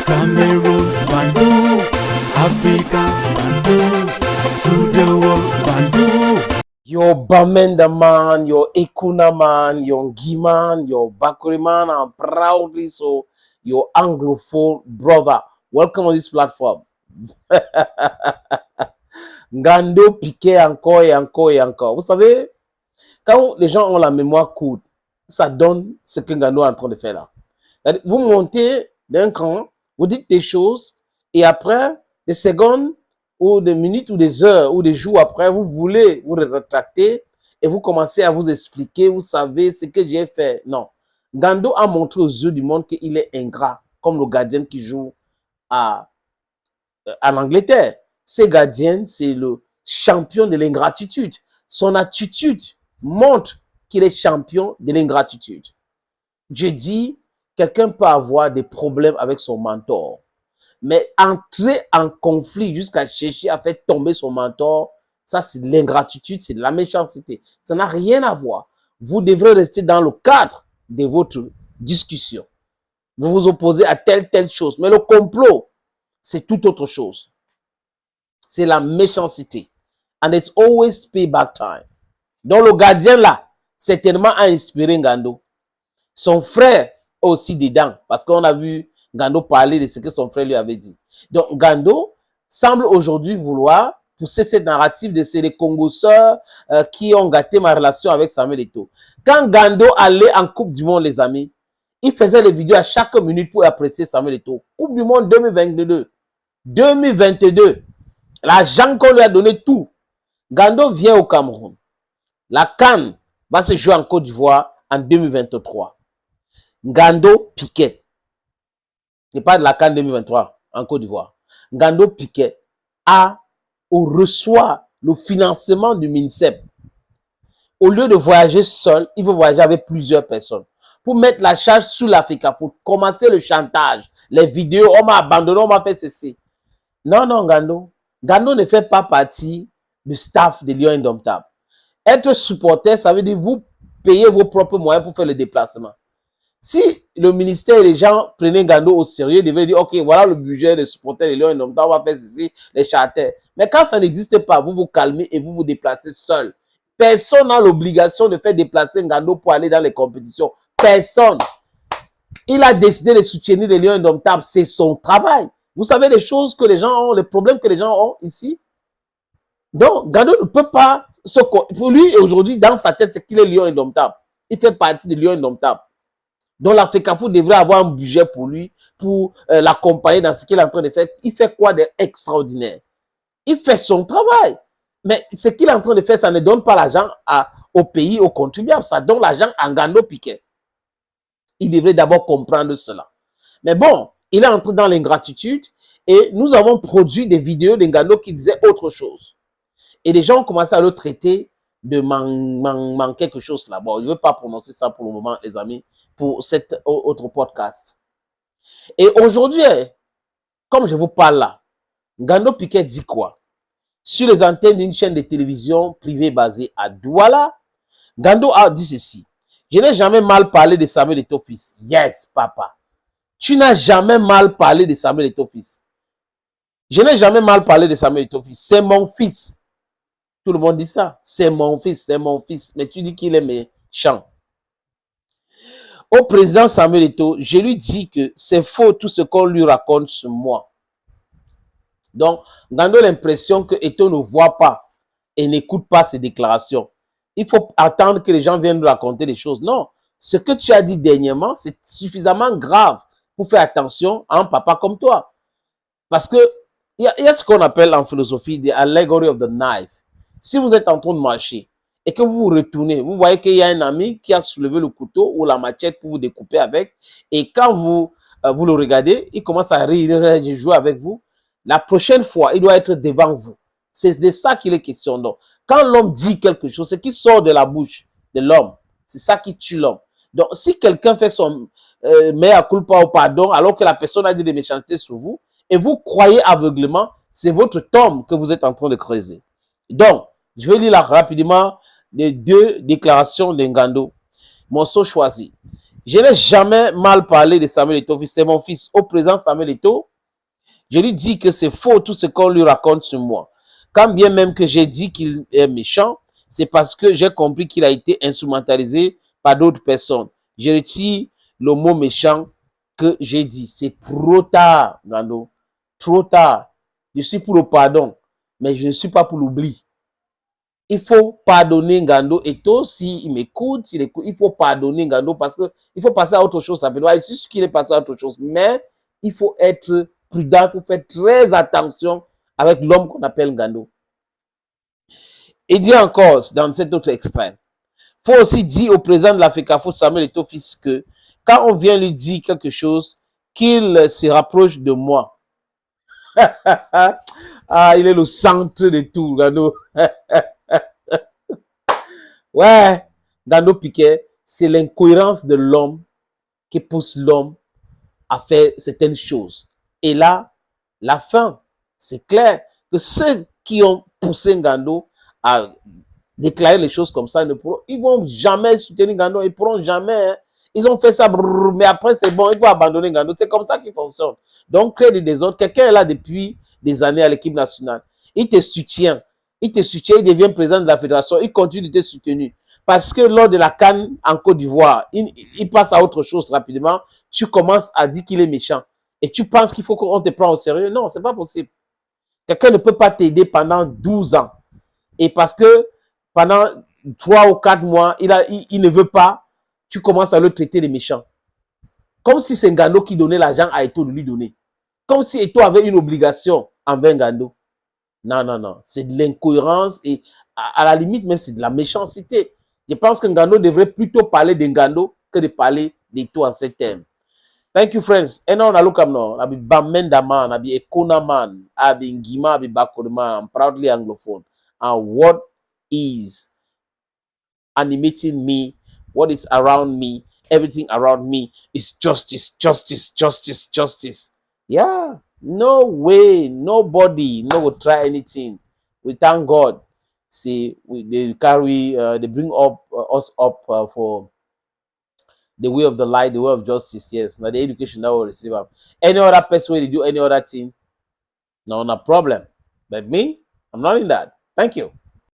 Cameroon, Bandung, Africa, Bandung, to the world, Bandung. Your Bamenda man, your Ekuna man, your Giman, your Bakuri man, I'm proudly so your Anglophone brother. Welcome on this platform. Ngando piqué encore et encore et encore. Vous savez, quand les gens ont la mémoire courte, ça donne ce que Ngando est en train de faire là. Vous montez d'un cran, vous dites des choses, et après, des secondes, ou des minutes, ou des heures, ou des jours après, vous voulez vous rétracter, et vous commencez à vous expliquer, vous savez ce que j'ai fait. Non. Ngando a montré aux yeux du monde qu'il est ingrat, comme le gardien qui joue en Angleterre. Ce gardien, c'est le champion de l'ingratitude. Son attitude montre qu'il est champion de l'ingratitude. Je dis, quelqu'un peut avoir des problèmes avec son mentor, mais entrer en conflit jusqu'à chercher à faire tomber son mentor, ça c'est de l'ingratitude, c'est de la méchanceté. Ça n'a rien à voir. Vous devrez rester dans le cadre de votre discussion. Vous vous opposez à telle chose, mais le complot, c'est tout autre chose. C'est la méchanceté. And it's always payback time. Donc le gardien là, certainement a inspiré Ngando. Son frère aussi dedans, parce qu'on a vu Ngando parler de ce que son frère lui avait dit. Donc Ngando semble aujourd'hui vouloir pousser cette narrative de c'est les Congoseurs qui ont gâté ma relation avec Samuel Eto'o. Quand Ngando allait en Coupe du Monde, les amis, il faisait les vidéos à chaque minute pour apprécier Samuel Eto'o. Coupe du Monde 2022. 2022. L'argent qu'on lui a donné tout. Ngando vient au Cameroun. La CAN va se jouer en Côte d'Ivoire en 2023. Ngando Piquet. Il n'est pas de la CAN 2023 en Côte d'Ivoire. Ngando Piquet reçoit le financement du MINSEP. Au lieu de voyager seul, il veut voyager avec plusieurs personnes. Pour mettre la charge sous l'Africa, pour commencer le chantage, les vidéos, on m'a abandonné, on m'a fait ceci. Non, Ngando. Ngando ne fait pas partie du staff de Lions Indomptables. Être supporter, ça veut dire vous payez vos propres moyens pour faire le déplacement. Si le ministère et les gens prenaient Ngando au sérieux, ils devaient dire, OK, voilà le budget des supporters des Lions Indomptables, on va faire ceci, les charters. Mais quand ça n'existe pas, vous vous calmez et vous vous déplacez seul. Personne n'a l'obligation de faire déplacer Ngando pour aller dans les compétitions. Personne. Il a décidé de soutenir les Lions Indomptables. C'est son travail. Vous savez les choses que les gens ont, les problèmes que les gens ont ici. Donc, Ngando ne peut pas, pour lui aujourd'hui, dans sa tête, c'est qu'il est Lion Indomptable. Il fait partie des Lions Indomptables. Donc, la FECAFOOT devrait avoir un budget pour lui, pour l'accompagner dans ce qu'il est en train de faire. Il fait quoi d'extraordinaire? Il fait son travail. Mais ce qu'il est en train de faire, ça ne donne pas l'argent au pays, aux contribuables. Ça donne l'argent à Ngando Piquet. Il devrait d'abord comprendre cela. Mais bon, il est entré dans l'ingratitude et nous avons produit des vidéos de Ngando qui disaient autre chose. Et les gens ont commencé à le traiter de quelque chose là. Bon, je ne veux pas prononcer ça pour le moment, les amis, pour cet autre podcast. Et aujourd'hui, comme je vous parle là, Ngando Piquet dit quoi? Sur les antennes d'une chaîne de télévision privée basée à Douala, Ngando a dit ceci. Je n'ai jamais mal parlé de Samuel Eto'o fils. Yes, papa. Tu n'as jamais mal parlé de Samuel Eto'o fils. Je n'ai jamais mal parlé de Samuel Eto'o fils. C'est mon fils. Tout le monde dit ça. C'est mon fils, c'est mon fils. Mais tu dis qu'il est méchant. Au président Samuel Eto'o, je lui dis que c'est faux tout ce qu'on lui raconte sur moi. Donc, Ngando a l'impression que Eto'o ne voit pas et n'écoute pas ses déclarations. Il faut attendre que les gens viennent nous raconter des choses. Non, ce que tu as dit dernièrement, c'est suffisamment grave pour faire attention à un papa comme toi. Parce que il y a ce qu'on appelle en philosophie the allegory of the knife. Si vous êtes en train de marcher et que vous vous retournez, vous voyez qu'il y a un ami qui a soulevé le couteau ou la machette pour vous découper avec. Et quand vous le regardez, il commence à rire, jouer avec vous. La prochaine fois, il doit être devant vous. C'est de ça qu'il est question. Donc, quand l'homme dit quelque chose, ce qui sort de la bouche de l'homme, c'est ça qui tue l'homme. Donc, si quelqu'un fait son mea culpa ou pardon, alors que la personne a dit des méchancetés sur vous, et vous croyez aveuglément, c'est votre tombe que vous êtes en train de creuser. Donc, je vais lire là rapidement les deux déclarations de Ngando. Morceau choisi. Je n'ai jamais mal parlé de Samuel Eto'o, c'est mon fils. Au présent Samuel Eto'o, je lui dis que c'est faux tout ce qu'on lui raconte sur moi. Quand bien même que j'ai dit qu'il est méchant, c'est parce que j'ai compris qu'il a été instrumentalisé par d'autres personnes. Je retire le mot méchant que j'ai dit. C'est trop tard, Ngando. Trop tard. Je suis pour le pardon, mais je ne suis pas pour l'oubli. Il faut pardonner Ngando. Et toi, s'il m'écoute, il faut pardonner Ngando parce qu'il faut passer à autre chose. C'est ce qu'il est passé à autre chose. Mais il faut être prudent, il faut faire très attention avec l'homme qu'on appelle Ngando. Il dit encore dans cet autre extrait, il faut aussi dire au président de l'Africa, Samuel Eto'o fils, que quand on vient lui dire quelque chose, qu'il se rapproche de moi. Ah, il est le centre de tout, Ngando. Ouais, Ngando Piquet, c'est l'incohérence de l'homme qui pousse l'homme à faire certaines choses. Et là, la fin, c'est clair que ceux qui ont poussé Ngando à déclarer les choses comme ça, ils vont jamais soutenir Ngando, ils ne pourront jamais. Hein. Ils ont fait ça, mais après c'est bon, il faut abandonner Ngando. C'est comme ça qu'il fonctionne. Donc, créer des désordres. Quelqu'un est là depuis des années à l'équipe nationale. Il te soutient. Il devient président de la fédération. Il continue de te soutenir. Parce que lors de la CAN en Côte d'Ivoire, il passe à autre chose rapidement. Tu commences à dire qu'il est méchant. Et tu penses qu'il faut qu'on te prenne au sérieux. Non, ce n'est pas possible. Quelqu'un ne peut pas t'aider pendant 12 ans. Et parce que pendant 3 ou 4 mois, il ne veut pas, tu commences à le traiter de méchant. Comme si c'est Ngando qui donnait l'argent à Eto'o de lui donner. Comme si Eto'o avait une obligation envers Ngando. Non, non, non. C'est de l'incohérence et à la limite même c'est de la méchanceté. Je pense que Ngando devrait plutôt parler de Ngando que de parler d'Eto'o en ces termes. Thank you, friends. And on a look no, I be Bamenda man, I be Ekona man, I be Ngima, I be Bakode man. I'm proudly Anglophone. And what is animating me, what is around me, everything around me is justice, justice, justice, justice. Yeah, no way, nobody, no will try anything. We thank God. See, they carry, they bring up us up for the way of the light, the way of justice. Yes, now the education that will receive them. Any other person will do any other thing, no problem. But me, I'm not in that. Thank you.